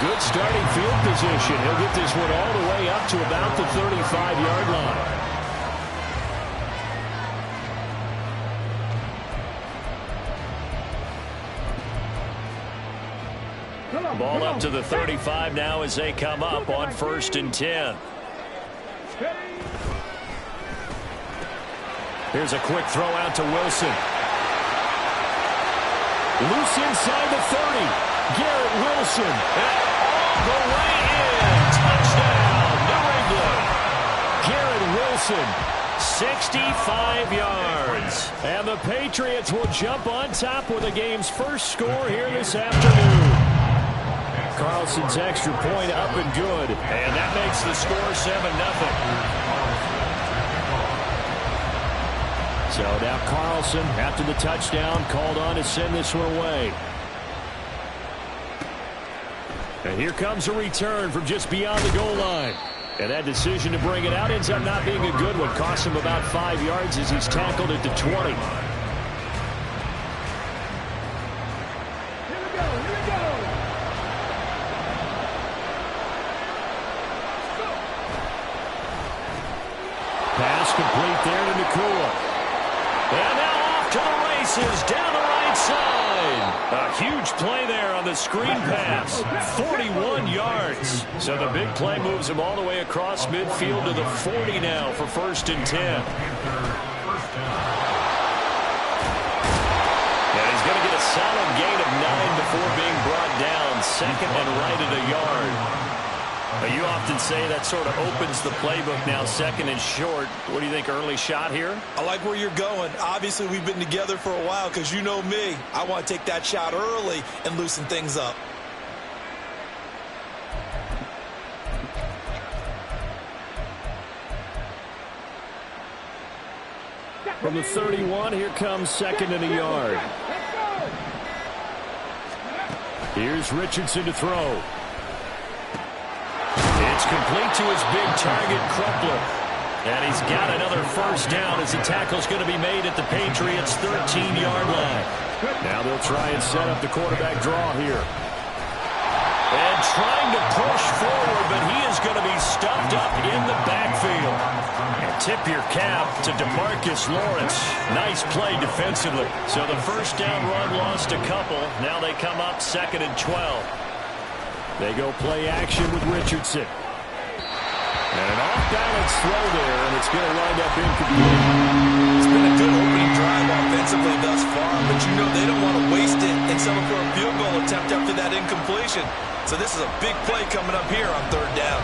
good starting field position. He'll get this one all the way up to about the 35-yard line. Ball up to the 35 now as they come up on 1st and 10. Here's a quick throw out to Wilson. Loose inside the 30. Garrett Wilson. And all the way in. Touchdown, New England. Garrett Wilson, 65 yards. And the Patriots will jump on top with the game's first score here this afternoon. Carlson's extra point up and good. And that makes the score 7-0. So now Carlson, after the touchdown, called on to send this one away. And here comes a return from just beyond the goal line. And that decision to bring it out ends up not being a good one. Costs him about 5 yards as he's tackled at the 20. Pass complete there to Nakua. And now off to the races down the right side. A huge play there on the screen pass. 41 yards. So the big play moves him all the way across midfield to the 40 now for 1st and 10. And he's going to get a solid gain of 9 before being brought down. 2nd and right at a yard. You often say that sort of opens the playbook now, 2nd and short. What do you think, early shot here? I like where you're going. Obviously, we've been together for a while because you know me. I want to take that shot early and loosen things up. From the 31, here comes 2nd and a yard. Here's Richardson to throw. It's complete to his big target, Crumpler. And he's got another first down as the tackle's going to be made at the Patriots' 13-yard line. Now they'll try and set up the quarterback draw here. And trying to push forward, but he is going to be stuffed up in the backfield. And tip your cap to DeMarcus Lawrence. Nice play defensively. So the first down run lost a couple. Now they come up 2nd and 12. They go play action with Richardson. And an off-balance throw there, and it's going to wind up incomplete. It's been a good opening drive offensively thus far, but you know they don't want to waste it and settle for a field goal attempt after that incompletion. So this is a big play coming up here on 3rd down.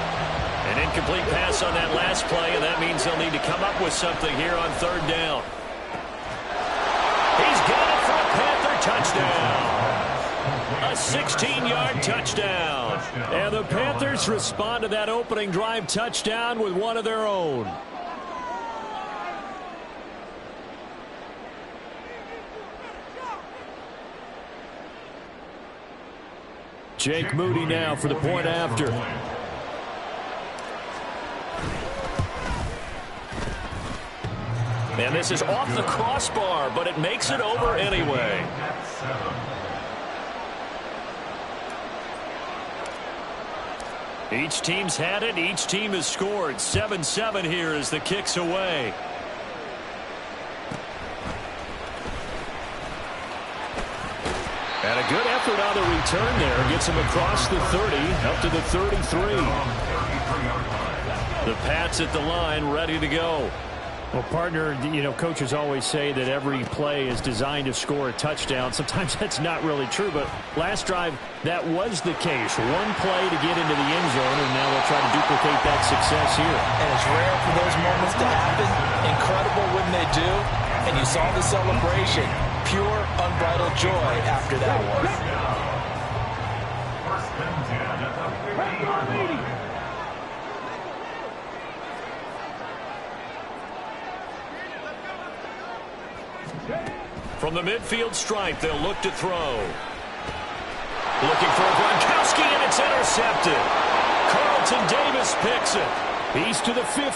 An incomplete pass on that last play, and that means they'll need to come up with something here on 3rd down. He's got it for a Panther touchdown. A 16-yard touchdown. And the Panthers respond to that opening drive touchdown with one of their own. Jake Moody now for the point after. And this is off the crossbar, but it makes it over anyway. Each team's had it. Each team has scored. 7-7 here as the kick's away. And a good effort on the return there. Gets him across the 30, up to the 33. The Pats at the line, ready to go. Well, partner, you know, coaches always say that every play is designed to score a touchdown. Sometimes that's not really true, but last drive, that was the case. One play to get into the end zone, and now they'll try to duplicate that success here. And it's rare for those moments to happen. Incredible when they do. And you saw the celebration. Pure, unbridled joy after that one. From the midfield stripe, they'll look to throw. Looking for Gronkowski, and it's intercepted. Carlton Davis picks it. He's to the 15.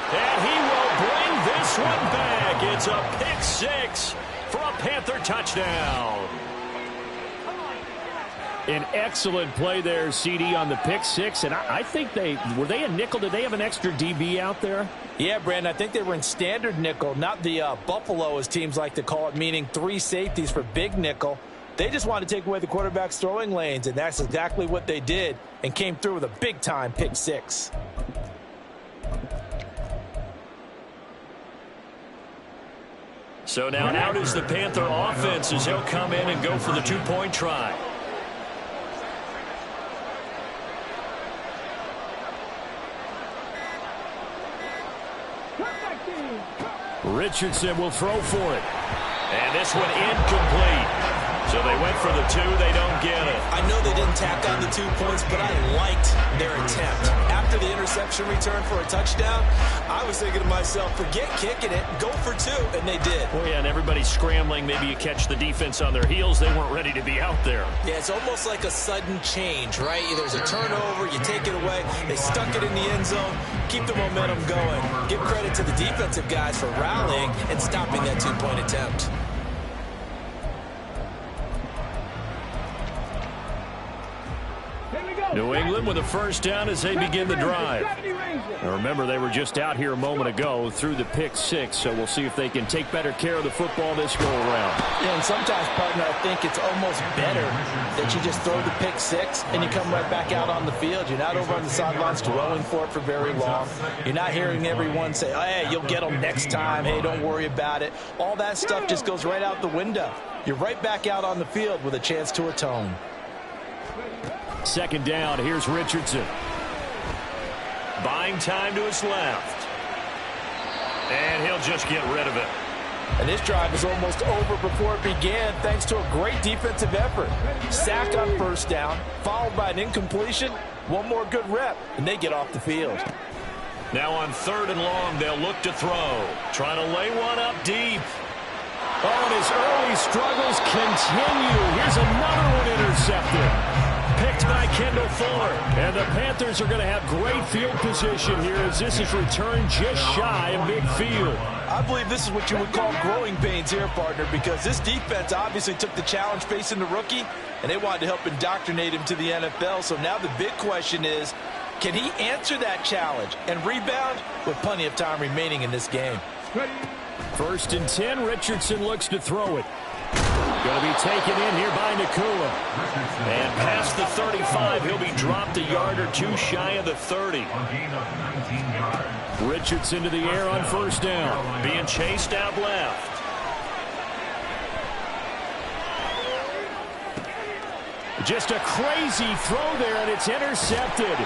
And he will bring this one back. It's a pick six for a Panther touchdown. An excellent play there, CD, on the pick six. And I think were they a nickel? Did they have an extra DB out there? Yeah, Brandon, I think they were in standard nickel, not the Buffalo, as teams like to call it, meaning 3 safeties for big nickel. They just wanted to take away the quarterback's throwing lanes, and that's exactly what they did, and came through with a big-time pick six. So now out is the Panther offense as he'll come in and go for the 2-point try. Richardson will throw for it. And this one incomplete. So they went for the 2. They don't get it. I know they didn't tack on the 2 points, but I liked their attempt. After the interception return for a touchdown, I was thinking to myself, forget kicking it, go for 2, and they did. Well, yeah, and everybody's scrambling. Maybe you catch the defense on their heels. They weren't ready to be out there. Yeah, it's almost like a sudden change, right? There's a turnover, you take it away. They stuck it in the end zone. Keep the momentum going. Give credit to the defensive guys for rallying and stopping that 2-point attempt. New England with a first down as they begin the drive. Now remember, they were just out here a moment ago through the pick six, so we'll see if they can take better care of the football this go-around. Yeah, and sometimes, partner, I think it's almost better that you just throw the pick six and you come right back out on the field. You're not over on the sidelines dwelling for it for very long. You're not hearing everyone say, oh, hey, you'll get them next time. Hey, don't worry about it. All that stuff just goes right out the window. You're right back out on the field with a chance to atone. Second down, here's Richardson. Buying time to his left. And he'll just get rid of it. And this drive was almost over before it began thanks to a great defensive effort. Sack on first down, followed by an incompletion. One more good rep, and they get off the field. Now on 3rd and long, they'll look to throw. Trying to lay one up deep. Oh, and his early struggles continue. Here's another one intercepted. Picked by Kendall Fuller. And the Panthers are going to have great field position here as this is returned just shy of midfield. I believe this is what you would call growing pains here, partner, because this defense obviously took the challenge facing the rookie, and they wanted to help indoctrinate him to the NFL. So now the big question is, can he answer that challenge and rebound with plenty of time remaining in this game? 1st and 10, Richardson looks to throw it. Going to be taken in here by Nakua. And past the 35, he'll be dropped a yard or 2 shy of the 30. Richardson to the air on 1st down. Being chased out left. Just a crazy throw there, and it's intercepted.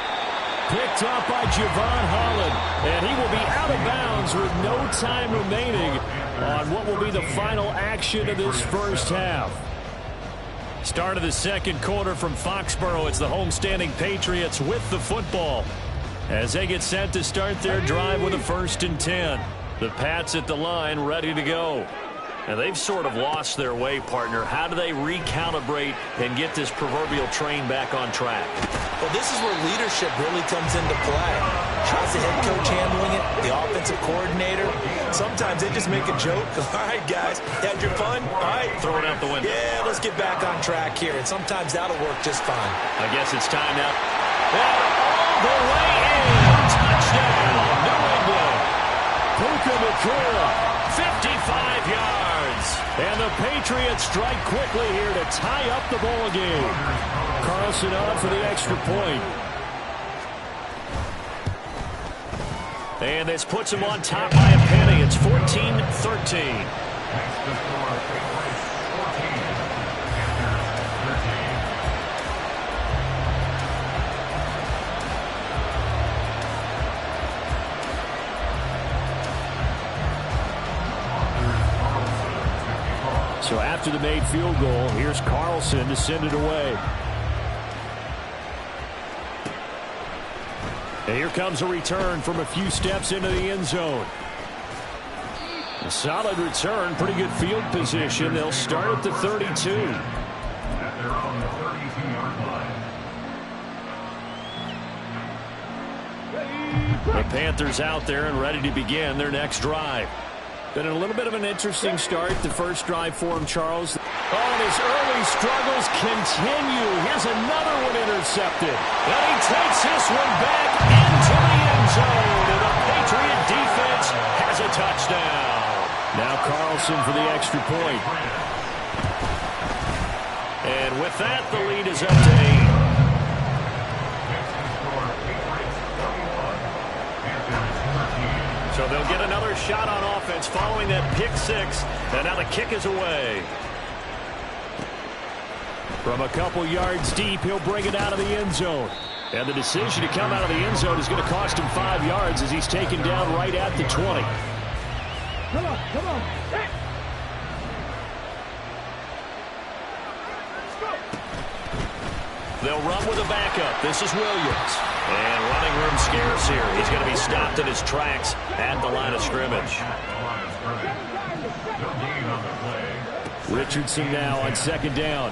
Picked up by Javon Holland. And he will be out of bounds with no time remaining on what will be the final action of this first half. Start of the second quarter from Foxborough. It's the homestanding Patriots with the football as they get set to start their drive with a 1st and 10. The Pats at the line ready to go. And they've sort of lost their way, partner. How do they recalibrate and get this proverbial train back on track? Well, this is where leadership really comes into play. How's the head coach handling it? The offensive coordinator? Sometimes they just make a joke. All right, guys, had your fun? All right. Throw it out the window. Yeah, let's get back on track here. And sometimes that'll work just fine. I guess it's time now. And all the way in. Touchdown, New England. Puka Nakua, 55 yards. And the Patriots strike quickly here to tie up the ball game. Carlson on for the extra point. And this puts him on top by a penny. It's 14-13. So after the made field goal, here's Carlson to send it away. And here comes a return from a few steps into the end zone. A solid return, pretty good field position. They'll start at the 32. The Panthers out there and ready to begin their next drive. Been a little bit of an interesting start, the first drive for him, Charles. Oh, and his early struggles continue. Here's another one intercepted. And he takes this one back into the end zone. And the Patriot defense has a touchdown. Now Carlson for the extra point. And with that, the lead is up to 8. So they'll get another shot on offense following that pick six. And now the kick is away. From a couple yards deep, he'll bring it out of the end zone. And the decision to come out of the end zone is going to cost him 5 yards as he's taken down right at the 20. Come on, come on. Hey. They'll run with a backup. This is Williams. And running room scarce here. He's going to be stopped in his tracks at the line of scrimmage. Richardson now on second down.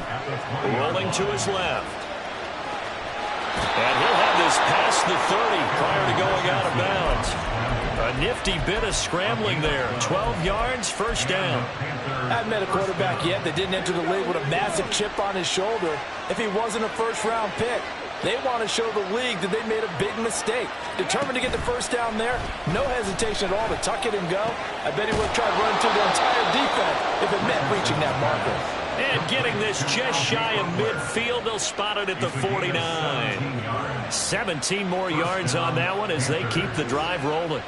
Rolling to his left. And he'll have this past the 30 prior to going out of bounds. A nifty bit of scrambling there. 12 yards, first down. Haven't met a quarterback yet that didn't enter the league with a massive chip on his shoulder if he wasn't a first-round pick. They want to show the league that they made a big mistake. Determined to get the first down there, no hesitation at all to tuck it and go. I bet he would have tried running through the entire defense if it meant reaching that marker. And getting this just shy of midfield, they'll spot it at the 49. 17 more yards on that one as they keep the drive rolling.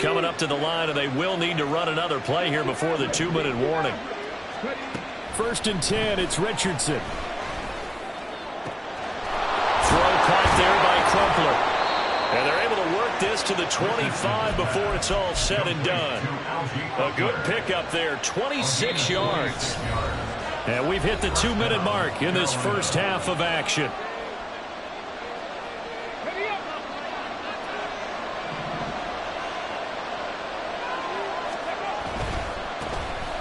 Coming up to the line, and they will need to run another play here before the 2-minute warning. 1st and 10, it's Richardson. Throw caught there by Crumpler. And they're able to work this to the 25 before it's all said and done. A good pickup there, 26 yards. And we've hit the 2-minute mark in this first half of action.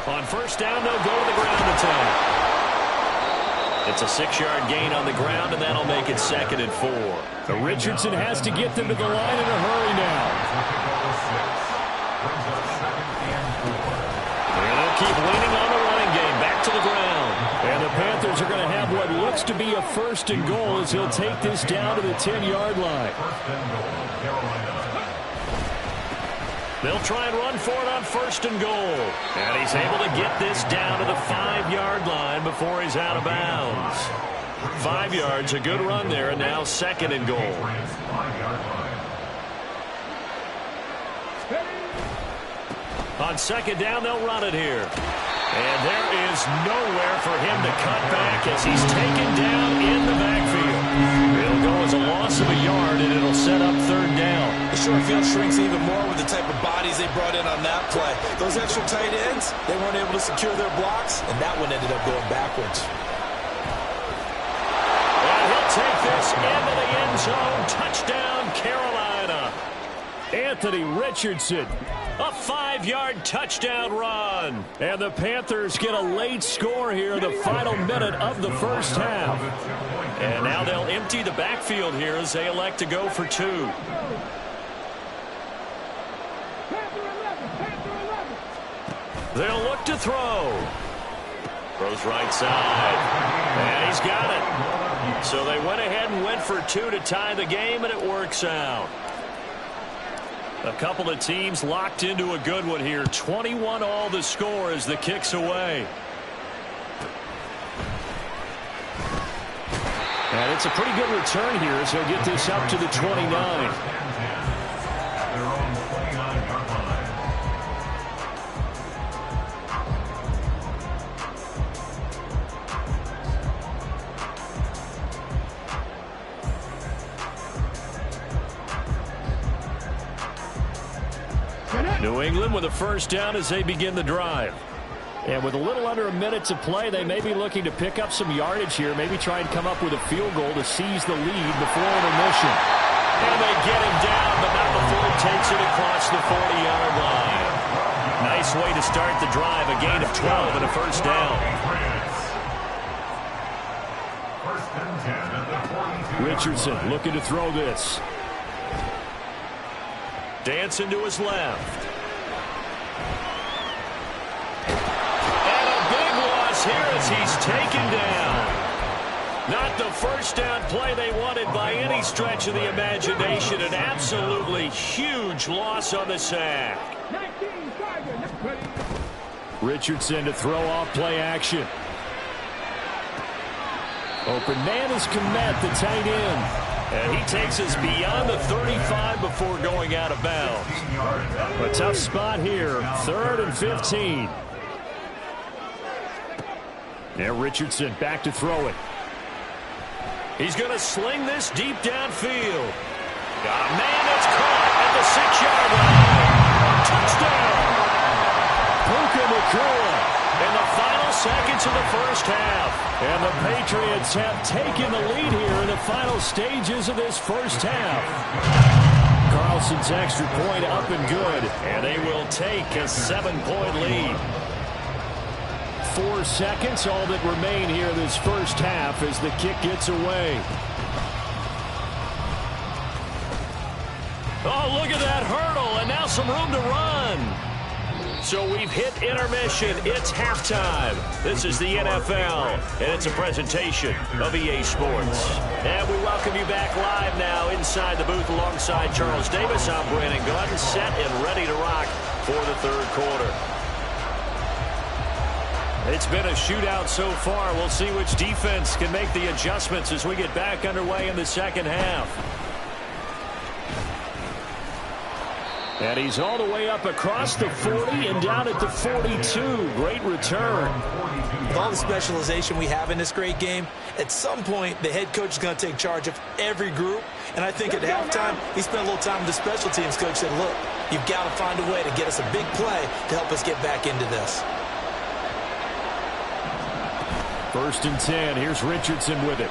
On first down, they'll go to the ground attack. It's a 6-yard gain on the ground, and that'll make it 2nd and 4. So Richardson has to get them to the line in a hurry now. And they'll keep leaning on the running game. Back to the ground. And the Panthers are going to have what looks to be a 1st and goal as he'll take this down to the 10-yard line. They'll try and run for it on 1st and goal. And he's able to get this down to the 5-yard line before he's out of bounds. 5 yards, a good run there, and now 2nd and goal. On 2nd down, they'll run it here. And there is nowhere for him to cut back as he's taken down in the backfield. It'll go as a loss of a yard, and it'll set up 3rd down. The short field shrinks even more with the type of bodies they brought in on that play. Those extra tight ends, they weren't able to secure their blocks, and that one ended up going backwards. And he'll take this into the end zone. Touchdown, Carolina. Anthony Richardson. A 5-yard touchdown run. And the Panthers get a late score here, the final minute of the first half. And now they'll empty the backfield here as they elect to go for 2. They'll look to throw. Throws right side. And he's got it. So they went ahead and went for 2 to tie the game, and it works out. A couple of teams locked into a good one here. 21 all the score as the kick's away. And it's a pretty good return here as he'll get this up to the 29. New England with a first down as they begin the drive. And with a little under a minute to play, they may be looking to pick up some yardage here, maybe try and come up with a field goal to seize the lead before intermission. And they get him down, but not before he takes it across the 40-yard line. Nice way to start the drive, a gain of 12 and a first down. Richardson looking to throw this. Dancing to his left. And a big loss here as he's taken down. Not the first down play they wanted by any stretch of the imagination. An absolutely huge loss on the sack. Richardson to throw off play action. Open man is Komet, the tight end. And he takes us beyond the 35 before going out of bounds. A tough spot here, 3rd and 15. Now Richardson back to throw it. He's going to sling this deep downfield. Got a man that's caught at the 6-yard line. Touchdown. Puka Nacua in the final seconds of the first half. And the Patriots have taken the lead here in the final stages of this first half. Carlson's extra point up and good. And they will take a 7-point lead. 4 seconds, all that remain here this first half as the kick gets away. Oh, look at that hurdle, and now some room to run. So we've hit intermission. It's halftime. This is the NFL, and it's a presentation of EA Sports. And we welcome you back live now inside the booth alongside Charles Davis. I'm Brandon Gunn, set and ready to rock for the third quarter. It's been a shootout so far. We'll see which defense can make the adjustments as we get back underway in the second half. And he's all the way up across the 40 and down at the 42. Great return. With all the specialization we have in this great game, at some point the head coach is going to take charge of every group. And I think at halftime, he spent a little time with the special teams coach, said, look, you've got to find a way to get us a big play to help us get back into this. 1st and 10. Here's Richardson with it.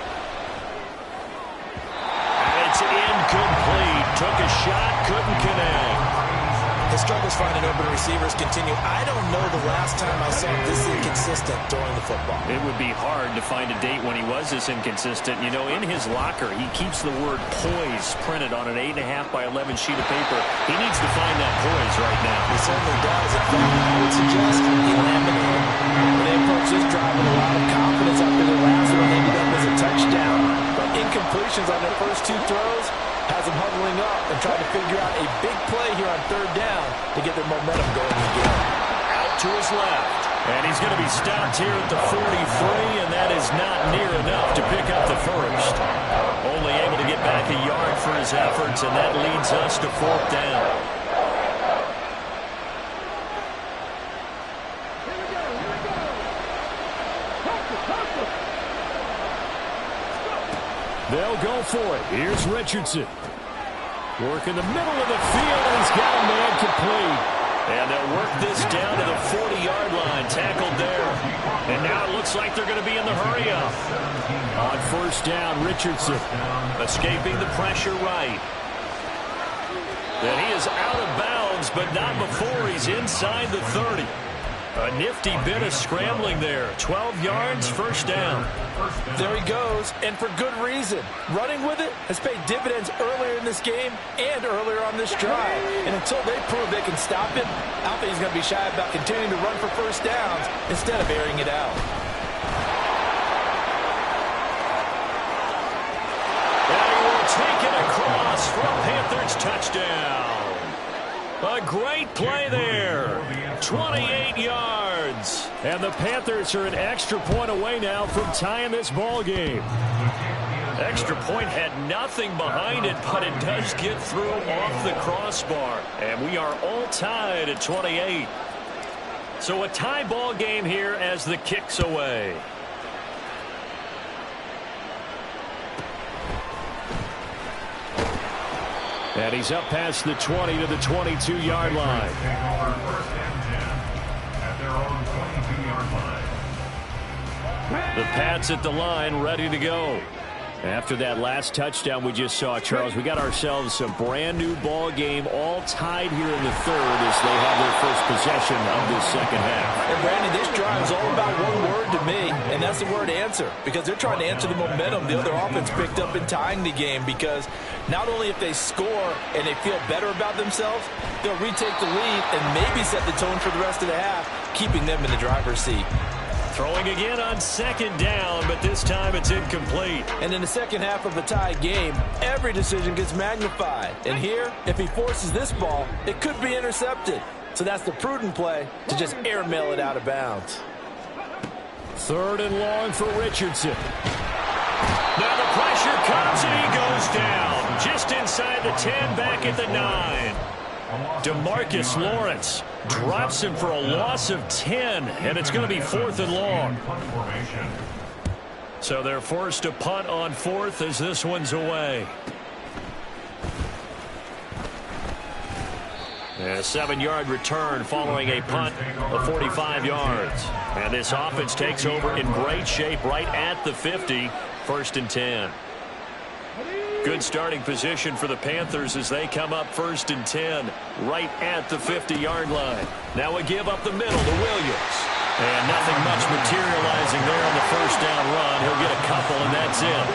And it's incomplete. Took a shot, couldn't connect. His struggles finding open receivers continue. I don't know the last time I saw this inconsistent throwing the football. It would be hard to find a date when he was this inconsistent. You know, in his locker, he keeps the word poise printed on an 8.5 by 11 sheet of paper. He needs to find that poise right now. He certainly does. In fact, I would suggest he laminated. When they approach this drive with a lot of confidence after their last one, ended up as a touchdown. But incompletions on their first 2 throws has them huddling up and trying to figure out a big play here on 3rd down to get their momentum going again. Out to his left. And he's going to be stopped here at the 43, and that is not near enough to pick up the first. Only able to get back a yard for his efforts, and that leads us to 4th down. They'll go for it. Here's Richardson. Work in the middle of the field, and he's got a man complete. And they'll work this down to the 40-yard line. Tackled there. And now it looks like they're going to be in the hurry-up. On 1st down, Richardson escaping the pressure right. And he is out of bounds, but not before he's inside the 30. A nifty bit of scrambling there. 12 yards, 1st down. There he goes, and for good reason. Running with it has paid dividends earlier in this game and earlier on this drive. And until they prove they can stop him, I don't think he's going to be shy about continuing to run for 1st downs instead of airing it out. And he will take it across for a Panthers touchdown. A great play there. 28 yards. And the Panthers are an extra point away now from tying this ball game. Extra point had nothing behind it, but it does get through off the crossbar. And we are all tied at 28. So a tie ball game here as the kick's away. And he's up past the 20 to the 22-yard line. The Pats at the line, ready to go. After that last touchdown we just saw, Charles, we got ourselves a brand new ball game, all tied here in the third as they have their first possession of this second half. And Brandon, this drive is all about one word to me, and that's the word answer, because they're trying to answer the momentum the other offense picked up in tying the game, because not only if they score and they feel better about themselves, they'll retake the lead and maybe set the tone for the rest of the half, keeping them in the driver's seat. Throwing again on second down, but this time it's incomplete. And in the second half of a tied game, every decision gets magnified. And here, if he forces this ball, it could be intercepted. So that's the prudent play to just airmail it out of bounds. Third and long for Richardson. Now the pressure comes and he goes down. Just inside the 10, back at the 9. DeMarcus Lawrence drops him for a loss of 10, and it's going to be 4th and long. So they're forced to punt on 4th as this one's away. A 7-yard return following a punt of 45 yards. And this offense takes over in great shape right at the 50, 1st and 10. Good starting position for the Panthers as they come up 1st and 10 right at the 50-yard line. Now a give up the middle to Williams. And nothing much materializing there on the first down run. He'll get a couple, and that's it.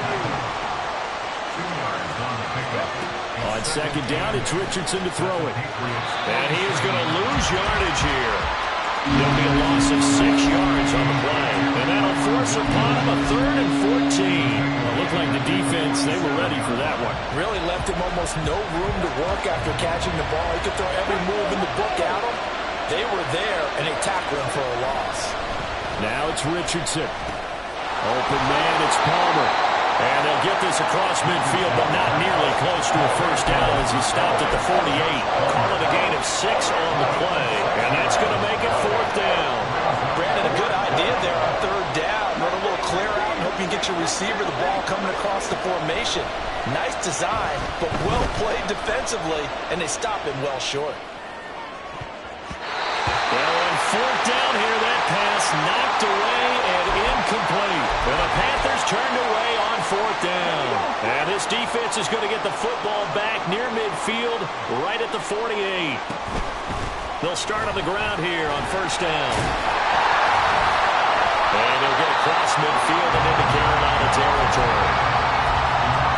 On second down, it's Richardson to throw it. And he is going to lose yardage here. There'll be a loss of 6 yards on the play. And that'll force upon him a 3rd and 14. It looked like the defense, they were ready for that one. Really left him almost no room to work after catching the ball. He could throw every move in the book at him. They were there, and they tackled him for a loss. Now it's Richardson. Open man, it's Palmer. And they'll get this across midfield, but not nearly close to a first down as he stopped at the 48. Call it a gain of 6 on the play, and that's going to make it 4th down. Brandon, a good idea there on 3rd down. Run a little clear out and hope you get your receiver the ball coming across the formation. Nice design, but well played defensively, and they stop him well short. Well, on 4th down here, that pass knocked away and incomplete. And the Panthers turned away on 4th down. And this defense is going to get the football back near midfield, right at the 48. They'll start on the ground here on 1st down. And they'll get across midfield and into Carolina territory.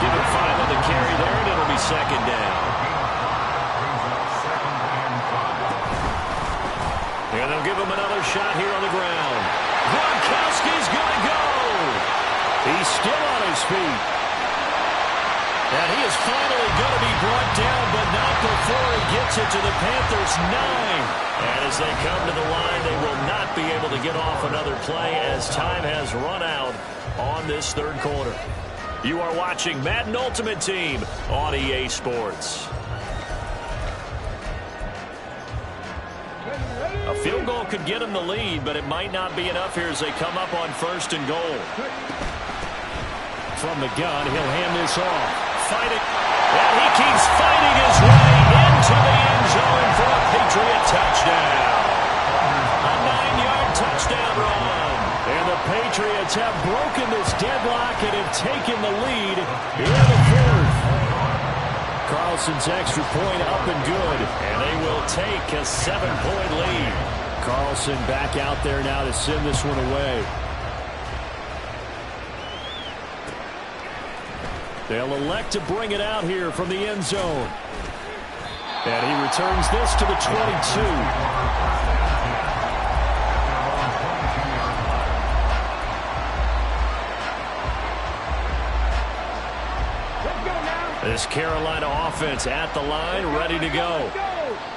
Give it 5 on the carry there, and it'll be 2nd down. And they'll give him another shot here on the ground. Gronkowski's going to go. He's still on his feet. And he is finally going to be brought down, but not before he gets it to the Panthers' 9. And as they come to the line, they will not be able to get off another play as time has run out on this 3rd quarter. You are watching Madden Ultimate Team on EA Sports. A field goal could get him the lead, but it might not be enough here as they come up on 1st and goal. From the gun, he'll hand this off. Fighting, and he keeps fighting his way into the end zone for a Patriot touchdown. A 9-yard touchdown run. And the Patriots have broken this deadlock and have taken the lead here in the 4th. Carlson's extra point up and good, and they will take a 7-point lead. Carlson back out there now to send this one away. They'll elect to bring it out here from the end zone. And he returns this to the 22. This Carolina offense at the line, ready to go.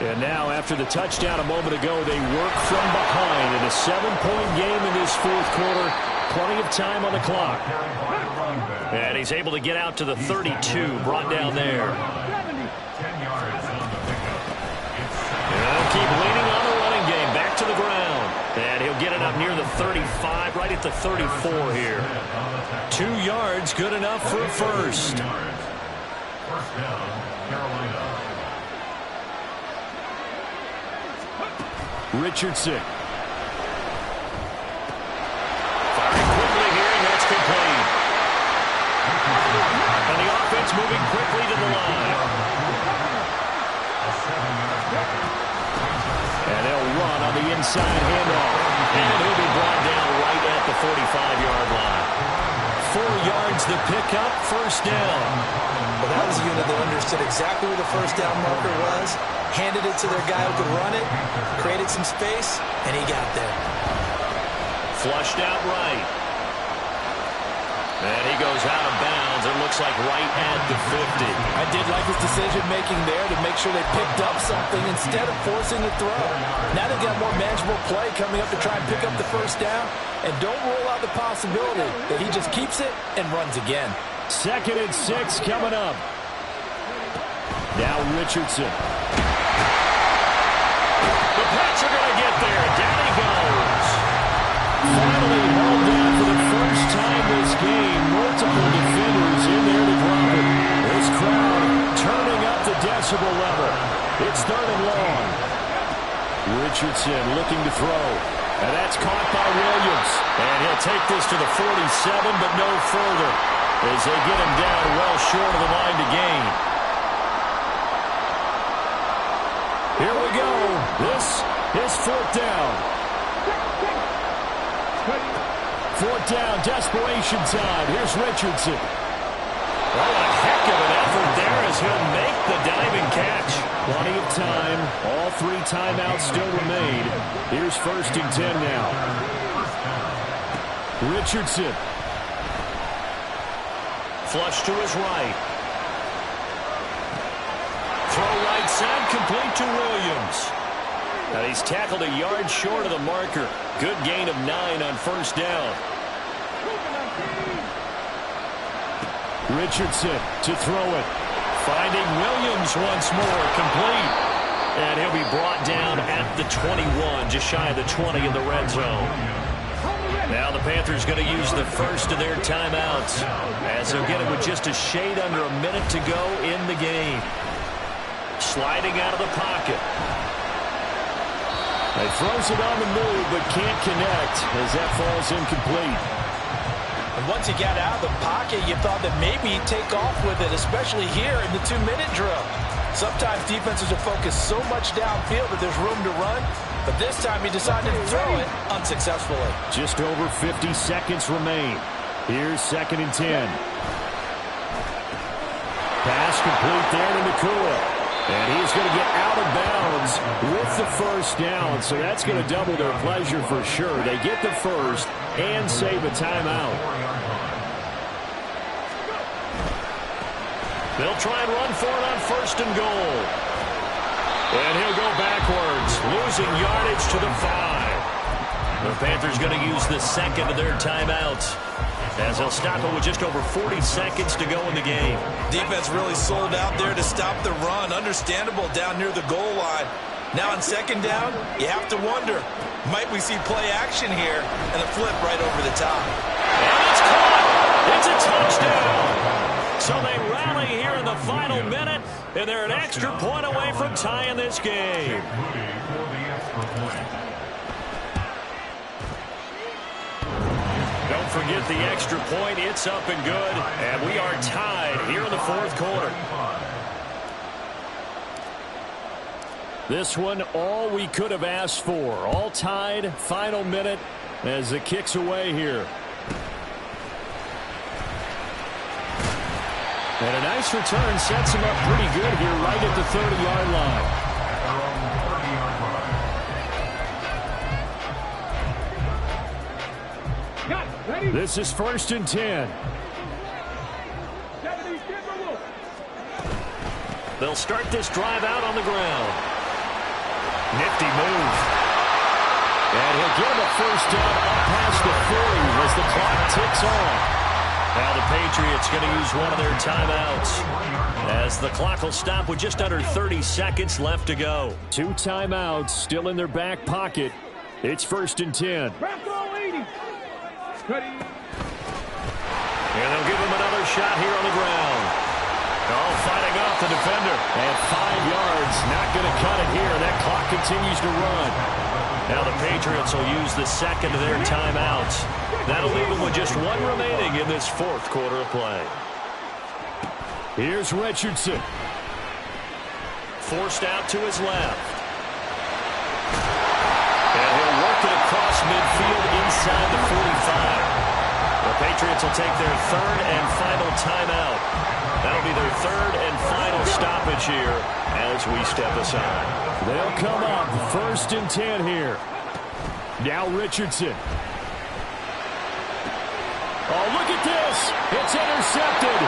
And now, after the touchdown a moment ago, they work from behind in a 7-point game in this 4th quarter. Plenty of time on the clock. And he's able to get out to the 32, brought down there. And they'll keep leaning on the running game, back to the ground. And he'll get it up near the 35, right at the 34 here. 2 yards, good enough for a first. Richardson. Firing quickly here, and that's complete. moving quickly to the line. And they'll run on the inside handoff. And he'll be brought down right at the 45-yard line. 4 yards the pickup, first down. Well, that was a unit that understood exactly where the first down marker was, handed it to their guy who could run it, created some space, and he got there. Flushed out right. And he goes out of bounds. It looks like right at the 50. I did like his decision-making there to make sure they picked up something instead of forcing the throw. Now they've got more manageable play coming up to try and pick up the first down. And don't rule out the possibility that he just keeps it and runs again. 2nd and 6 coming up. Now Richardson. The Pats are going to get there. Down he goes. Finally hauled down for the first time this game. Multiple defenders in there to drop it. This crowd turning up the decibel level. It's 3rd and long. Richardson looking to throw. And that's caught by Williams. And he'll take this to the 47, but no further, as they get him down well short of the line to gain. Here we go. This is 4th down. 4th down, desperation time. Here's Richardson. Oh, a heck of an effort there as he'll make the diving catch. Plenty of time. All 3 timeouts still remain. Here's 1st and 10 now. Richardson. Flush to his right. Throw right side, complete to Williams. Now he's tackled a yard short of the marker. Good gain of 9 on 1st down. Richardson to throw it. Finding Williams once more, complete. And he'll be brought down at the 21, just shy of the 20 in the red zone. Now the Panthers going to use the first of their timeouts, as they'll get it with just a shade under a minute to go in the game. Sliding out of the pocket. He throws it on the move, but can't connect as that falls incomplete. And once he got out of the pocket, you thought that maybe he'd take off with it, especially here in the 2-minute drill. Sometimes defenses are focused so much downfield that there's room to run, but this time he decided to throw it unsuccessfully. Just over 50 seconds remain. Here's 2nd and 10. Pass complete there to Nakua. And he's going to get out of bounds with the first down, so that's going to double their pleasure for sure. They get the first and save a timeout. They'll try and run for it on 1st and goal. And he'll go backwards, losing yardage to the 5. The Panthers going to use the 2nd of their timeouts, as they'll stop it with just over 40 seconds to go in the game. Defense really sold out there to stop the run. Understandable down near the goal line. Now on 2nd down, you have to wonder, might we see play action here and a flip right over the top? And it's caught. It's a touchdown. So they rally here in the final minute, and they're an extra point away from tying this game. Don't forget the extra point. It's up and good. And we are tied here in the 4th quarter. This one, all we could have asked for. All tied, final minute as the kick's away here. And a nice return sets him up pretty good here right at the 30-yard line. This is 1st and 10. They'll start this drive out on the ground. Nifty move. And he'll get him a first down up past the 40 as the clock ticks on. Now the Patriots going to use one of their timeouts, as the clock will stop with just under 30 seconds left to go. 2 timeouts still in their back pocket. It's 1st and 10. And they'll give him another shot here on the ground. Oh, fighting off the defender. And 5 yards, not going to cut it here. That clock continues to run. Now the Patriots will use the 2nd of their timeouts. That'll leave them with just 1 remaining in this 4th quarter of play. Here's Richardson. Forced out to his left. And he'll work it across midfield inside the 45. The Patriots will take their third and final timeout. That'll be their third and final stoppage here as we step aside. They'll come up 1st and 10 here. Now Richardson. Oh, look at this. It's intercepted.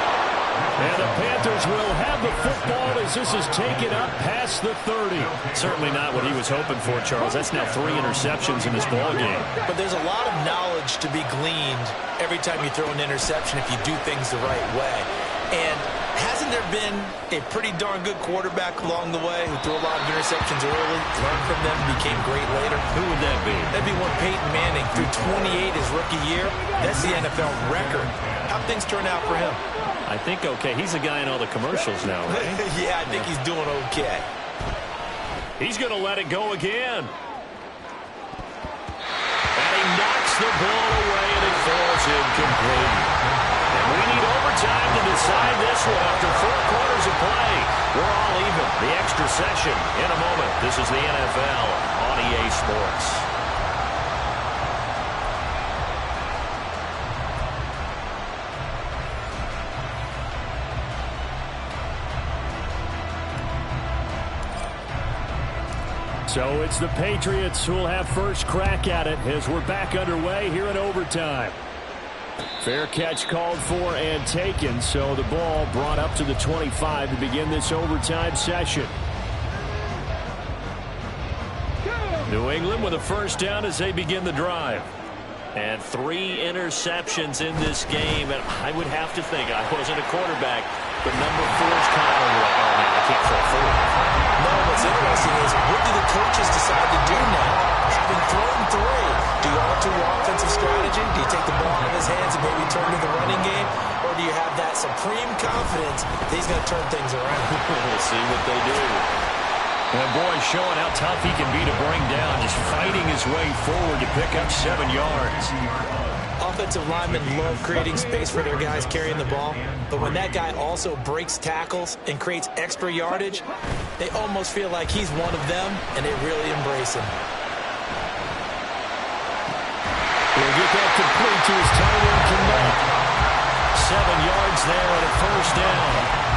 And the Panthers will have the football as this is taken up past the 30. Certainly not what he was hoping for, Charles. That's now 3 interceptions in this ball game. But there's a lot of knowledge to be gleaned every time you throw an interception if you do things the right way. And hasn't there been a pretty darn good quarterback along the way who threw a lot of interceptions early, learned from them, became great later? Who would that be? That'd be one Peyton Manning threw 28 his rookie year. That's the NFL record. How'd things turn out for him? I think okay. He's a guy in all the commercials now, right? Yeah, I think he's doing okay. He's going to let it go again. And he knocks the ball away, and it falls incomplete. And we need overtime to decide this one after 4 quarters of play. We're all even. The extra session in a moment. This is the NFL on EA Sports. So it's the Patriots who will have first crack at it as we're back underway here in overtime. Fair catch called for and taken, so the ball brought up to the 25 to begin this overtime session. New England with a first down as they begin the drive. And 3 interceptions in this game, and I would have to think, I wasn't a quarterback, but number 4 is kind of like, oh man, I can't throw 4. No, what's interesting is, what do the coaches decide to do now? Having thrown 3, do you alter your offensive strategy? Do you take the ball out of his hands and maybe turn to the running game? Or do you have that supreme confidence that he's going to turn things around? We'll see what they do. And boy, showing how tough he can be to bring down, just fighting his way forward to pick up 7 yards. Offensive linemen love creating space for their guys carrying the ball, but when that guy also breaks tackles and creates extra yardage, they almost feel like he's one of them, and they really embrace him. He'll get that complete to his tight end connect. 7 yards there and a first down.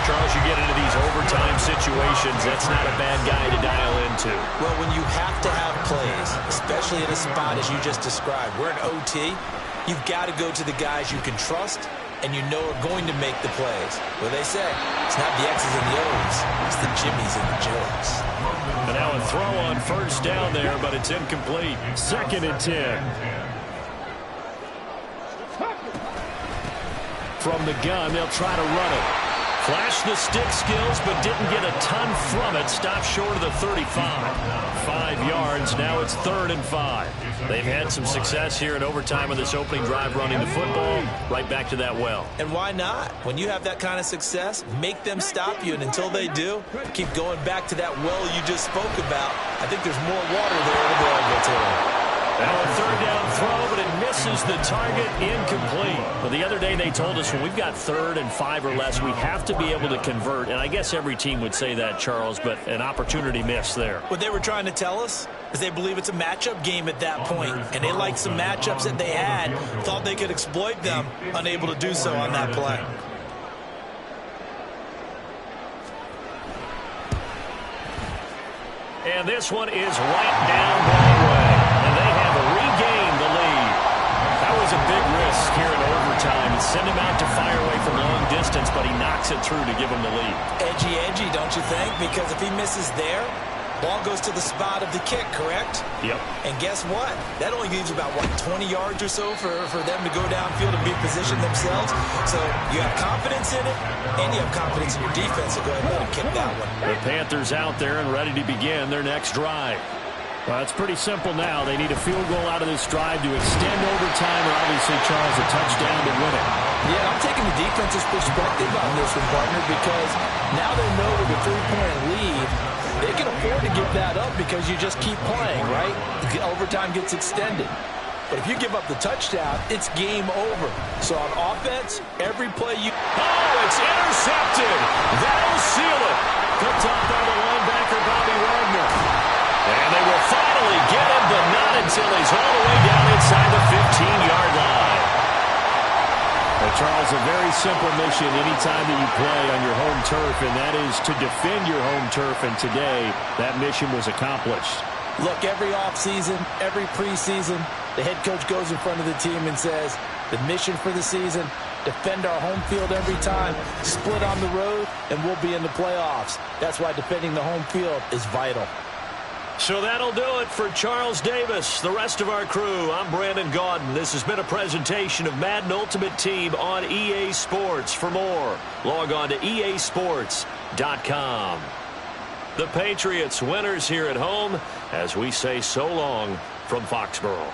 Charles, you get into these overtime situations, that's not a bad guy to dial into. Well, when you have to have plays, especially in a spot as you just described, we're in OT, you've got to go to the guys you can trust and you know are going to make the plays. Well, they say, it's not the X's and the O's, it's the Jimmies and the Joes. And now a throw on first down there, but it's incomplete. 2nd and 10. From the gun, they'll try to run it. Flashed the stick skills, but didn't get a ton from it. Stopped short of the 35. 5 yards. Now it's 3rd and 5. They've had some success here in overtime with this opening drive running the football. Right back to that well. And why not? When you have that kind of success, make them stop you. And until they do, keep going back to that well you just spoke about. I think there's more water there available to them. Now a 3rd down throw, but it misses the target, incomplete. Well, the other day they told us when we've got 3rd and 5 or less, we have to be able to convert. And I guess every team would say that, Charles, but an opportunity missed there. What they were trying to tell us is they believe it's a matchup game at that point, and they liked some matchups that they had, thought they could exploit them, unable to do so on that play. And this one is right down Broadway. And they have regained the lead. That was a big risk here in overtime. Send him out to fire away from long distance, but he knocks it through to give him the lead. Edgy, don't you think? Because if he misses there, ball goes to the spot of the kick, correct? Yep. And guess what? That only leaves about, 20 yards or so for them to go downfield and be positioned themselves. So you have confidence in it, and you have confidence in your defense to go ahead and let him kick that one. The Panthers out there and ready to begin their next drive. Well, it's pretty simple now. They need a field goal out of this drive to extend overtime, or obviously, Charles, a touchdown to win it. Yeah, I'm taking the defense's perspective on this one, partner, because now they know with a 3-point lead, they can afford to give that up because you just keep playing, right? The overtime gets extended. But if you give up the touchdown, it's game over. So on offense, every play you... Oh, it's intercepted. That'll seal it. Picked up by the linebacker, Bobby Wagner. And they will finally get him, but not until he's all the way down inside the 15-yard line. Well, Charles, a very simple mission anytime that you play on your home turf, and that is to defend your home turf. And today, that mission was accomplished. Look, every offseason, every preseason, the head coach goes in front of the team and says, the mission for the season, defend our home field every time, split on the road, and we'll be in the playoffs. That's why defending the home field is vital. So that'll do it for Charles Davis, the rest of our crew. I'm Brandon Gaudin. This has been a presentation of Madden Ultimate Team on EA Sports. For more, log on to easports.com. The Patriots winners here at home as we say so long from Foxborough.